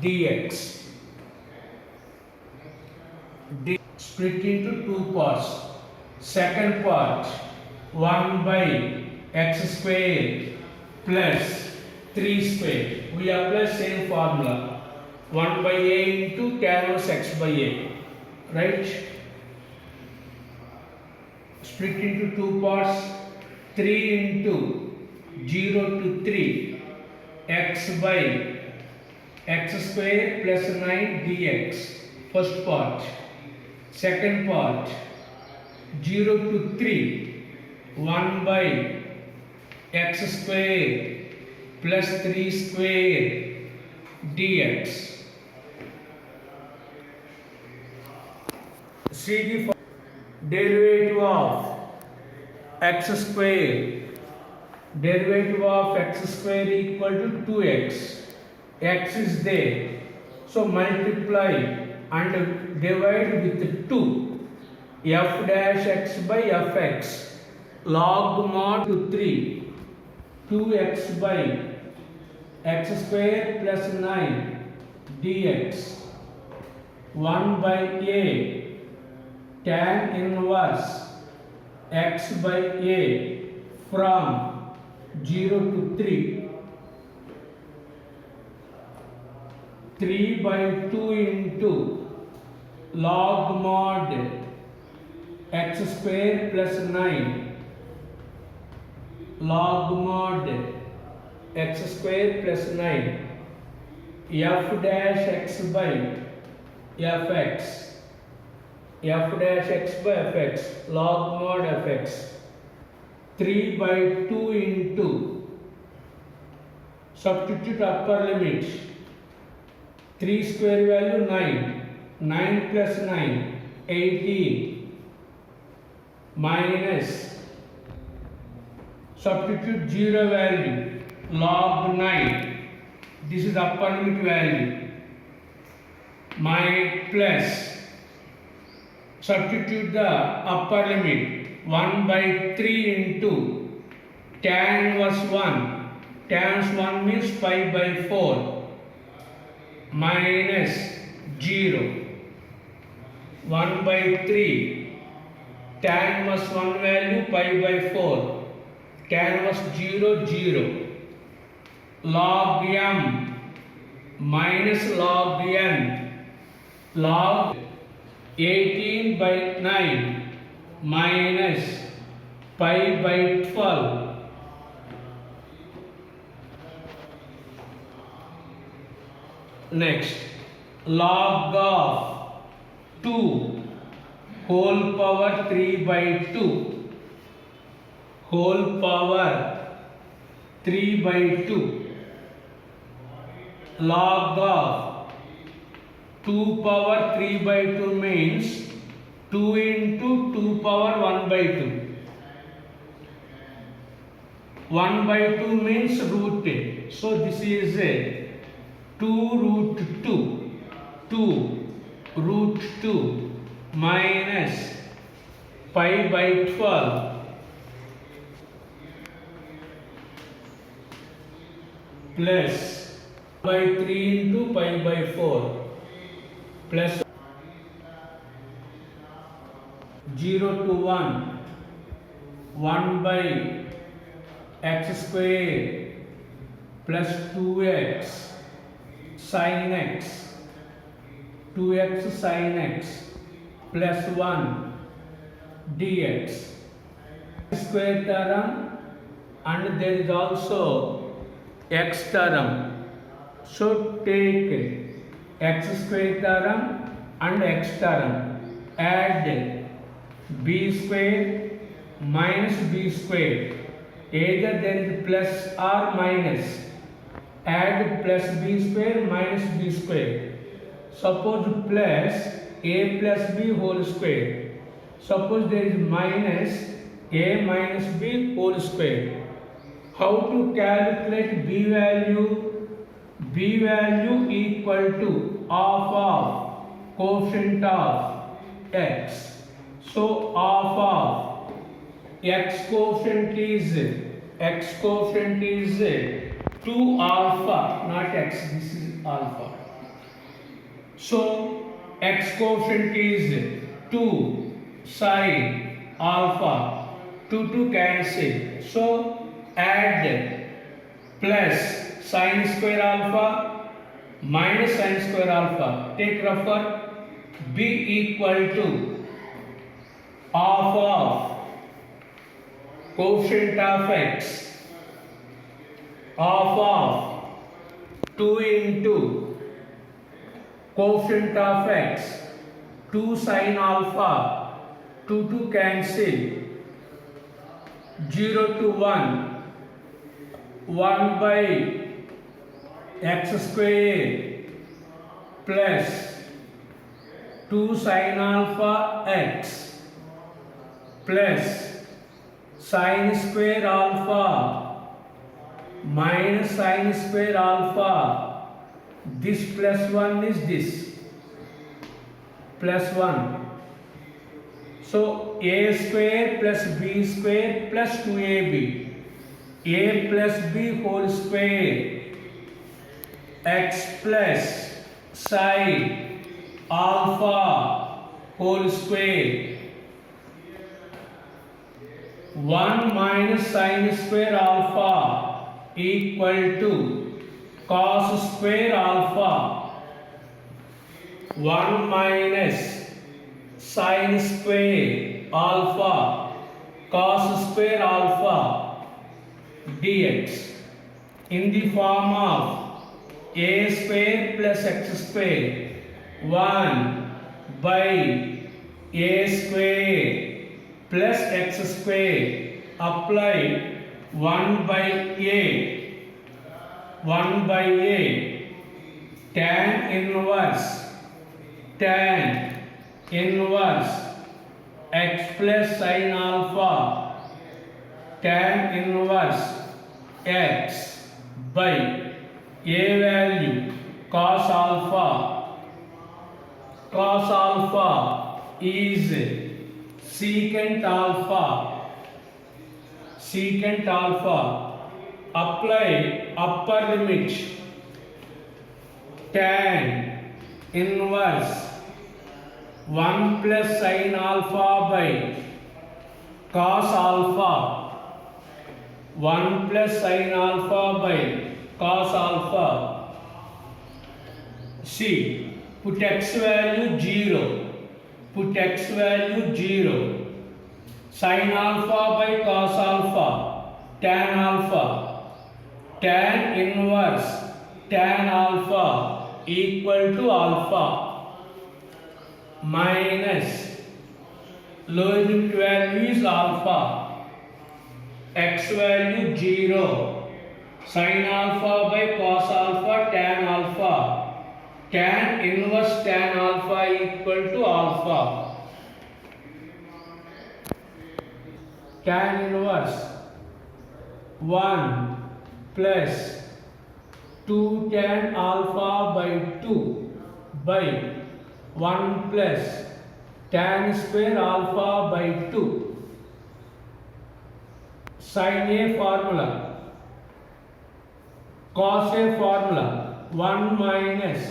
dx. Split into two parts. Second part 1 by x square plus 3 square. We apply same formula 1 by a into tan inverse x by a, right? Split into two parts 3 into 0 to 3 x by x square plus 9 dx. First part. Second part 0 to 3 1 by x square plus 3 square dx. See the derivative of x square. Derivative of x square equal to 2x. X is there, so multiply and divide with 2. F dash x by fx log mod to 3 2x by x square plus 9 dx 1 by a tan inverse x by a from 0 to 3 by 2 into log mod x square plus 9 log mod x square plus 9 f dash x by fx f dash x by fx log mod fx 3 by 2 into substitute upper limit 3 square value 9 plus 9 18 minus substitute 0 value log 9, this is upper limit value, my plus substitute the upper limit 1 by 3 into tan inverse 1, tan inverse 1 means pi by 4 minus 0 1 by 3 tan inverse 1 value pi by 4 tan inverse 0 0 log m minus log n log 18 by 9 minus pi by 12 next log of 2 whole power 3 by 2 whole power 3 by 2 log of 2 power 3 by 2 means 2 into 2 power 1 by 2 1 by 2 means root a, so this is a 2 root 2 2 root 2 minus pi by 12 plus by 3 into pi by 4 plus 0 to 1 1 by x square plus 2x sin x 2x sin x plus 1 dx square term and there is also x term, so take x square term and x term, add b square minus b square, either there is plus or minus, add plus b square minus b square, suppose plus a plus b whole square, suppose there is minus a minus b whole square. How to calculate b value? B value equal to half of coefficient of x, so half of x coefficient is 2 alpha, not x, this is alpha. So x coefficient is 2 sin alpha. 2 cancel. So add plus sin square alpha minus sin square alpha. Take refer. B equal to half of coefficient of x, half of 2 into coefficient of x, 2 sin alpha, 2 cancel, 0 to 1, 1 by x square plus 2 sin alpha x plus sin square alpha minus sin square alpha. This plus 1 is this plus 1. So a square plus b square plus 2ab. A plus b whole square x plus sin alpha whole square 1 minus sin square alpha equal to cos square alpha. 1 minus sin square alpha cos square alpha dx in the form of a square plus x square 1 by a square plus x square. Apply 1 by a tan inverse x plus sin alpha tan inverse x by a value cos alpha is secant alpha. Apply upper limit tan inverse 1 plus sin alpha by cos alpha. 1 plus sin alpha by cos alpha. See, put x value 0. Put x value 0. Sin alpha by cos alpha. Tan alpha. Tan inverse tan alpha equal to alpha minus lower limit value is alpha. X value 0. Sin alpha by cos alpha tan alpha. Tan inverse tan alpha equal to alpha. Tan inverse 1 plus 2 tan alpha by 2 by 1 plus tan square alpha by 2. Sin a formula, cos a formula 1 minus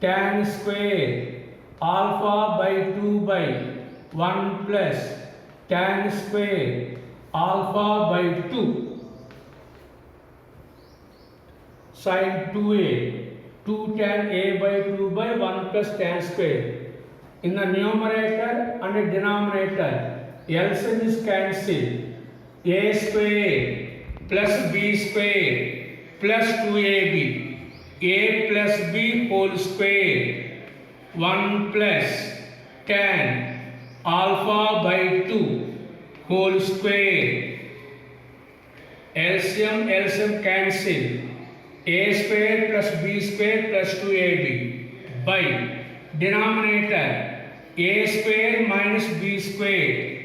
tan square alpha by 2 by 1 plus tan square alpha by 2. Sin 2a 2 tan a by 2 by 1 plus tan square. In the numerator and the denominator LCM is cancelled. A square plus b square plus 2ab. A plus b whole square 1 plus tan alpha by 2 whole square. LCM cancel. A square plus b square plus 2ab by denominator a square minus b square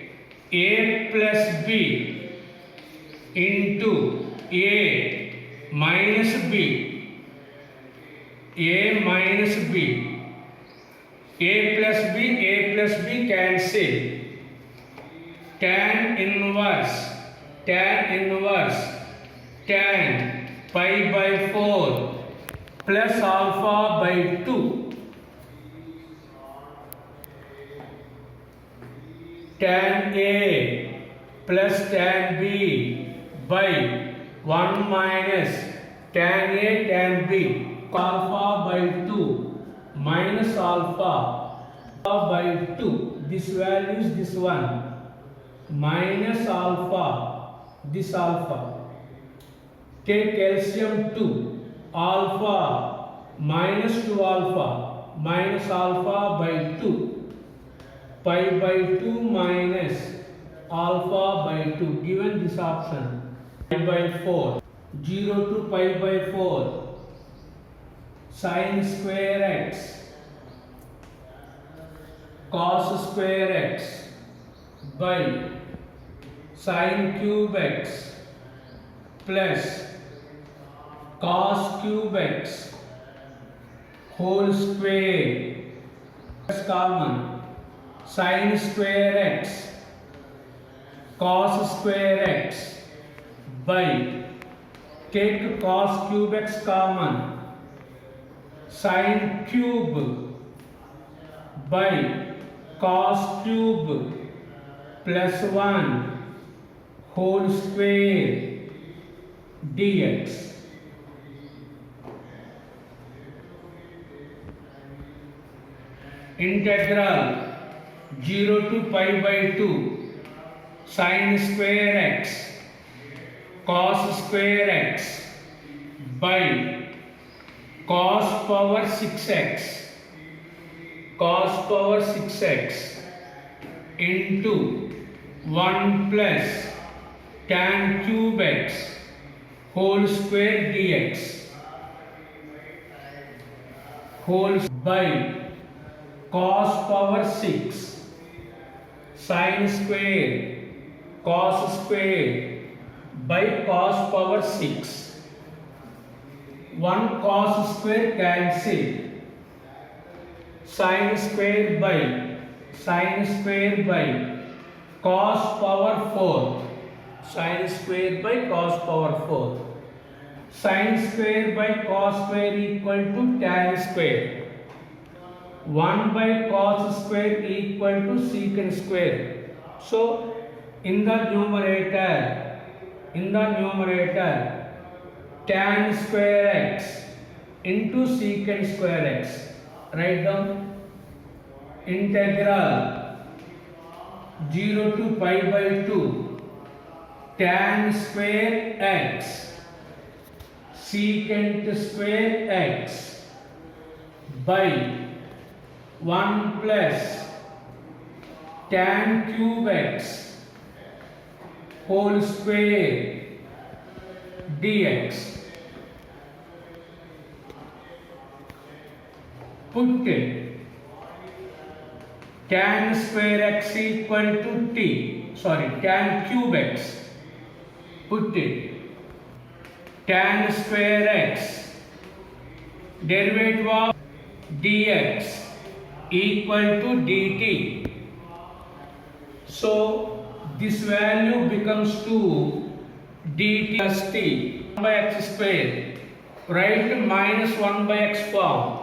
a plus b into a minus b. A minus b. A plus b cancel. Tan inverse tan pi by 4 plus alpha by 2 tan A plus tan B by 1 minus tan A tan B alpha by 2 minus alpha by 2. This value is this one minus alpha, this alpha. Take LCM 2 alpha minus 2 alpha minus alpha by 2 pi by 2 minus alpha by 2 given this option pi by 4 0 to pi by 4 sin square x cos square x by sin cube x plus cos cube x whole square is common sin square x cos square x by take cos cube x common sin cube by cos cube plus 1 whole square dx. Integral 0 to pi by 2 sin square x cos square x by cos power 6x cos power 6x into 1 plus tan cube x whole square dx whole by cos power 6 sin square cos square by cos power 6 1 cos square cancel sin square by cos power 4 sin square by cos power 4 sin square by cos square equal to tan square 1 by cos square equal to secant square. So in the numerator tan square x into secant square x. Write down integral 0 to pi by 2 tan square x secant square x by 1 plus tan cube x whole square dx. Put tan square x equal to tan cube x. Put tan square x derivative of dx equal to dt. So this value becomes to dt plus t 1 by x square. Write minus 1 by x form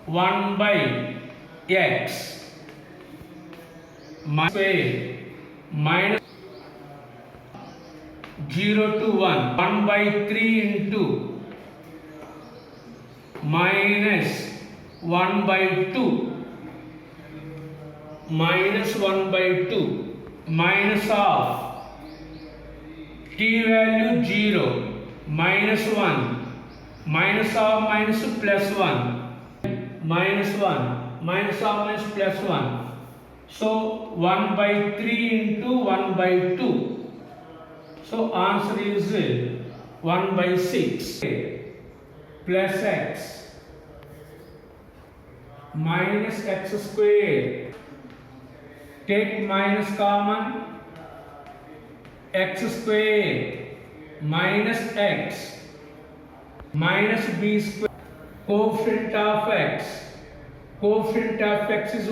1 by x square minus 0 to 1 by 3 into minus 1 by 2 minus 1 by 2 minus of t value 0 minus 1 minus of minus plus 1 minus 1 minus of minus plus 1. So 1 by 3 into 1 by 2. So answer is 1 by 6 plus x minus x square. Take minus common x square minus x minus b square. Coefficient of x is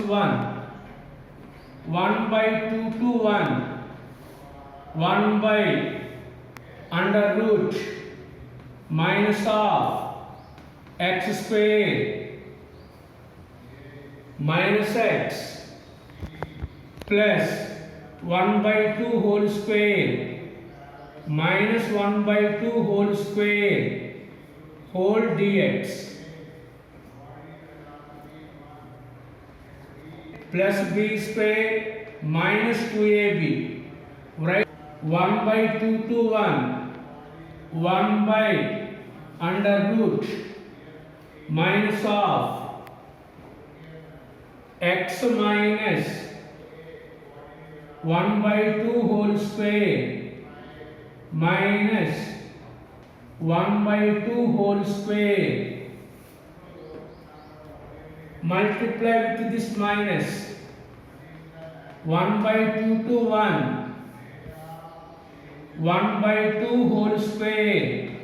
1 by 2 to 1 1 by under root minus of x square minus x plus 1 by 2 whole square minus 1 by 2 whole square whole dx plus b square minus 2ab, right? 1 by 2 to 1, 1 by under root minus of x minus 1 by 2 whole square minus 1 by 2 whole square, multiply with this minus 1 by 2 to 1, 1 by 2 whole square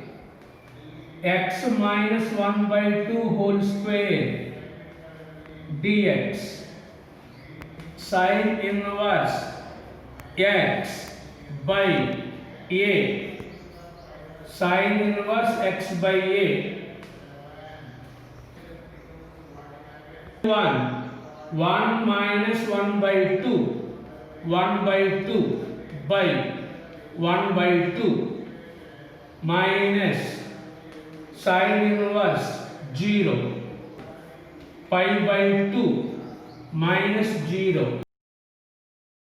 x minus 1 by 2 whole square dx sin inverse x by a, sin inverse x by a, 1 minus 1 by 2, 1 by 2 by 1 by 2 minus sin inverse 0, pi by 2 minus 0.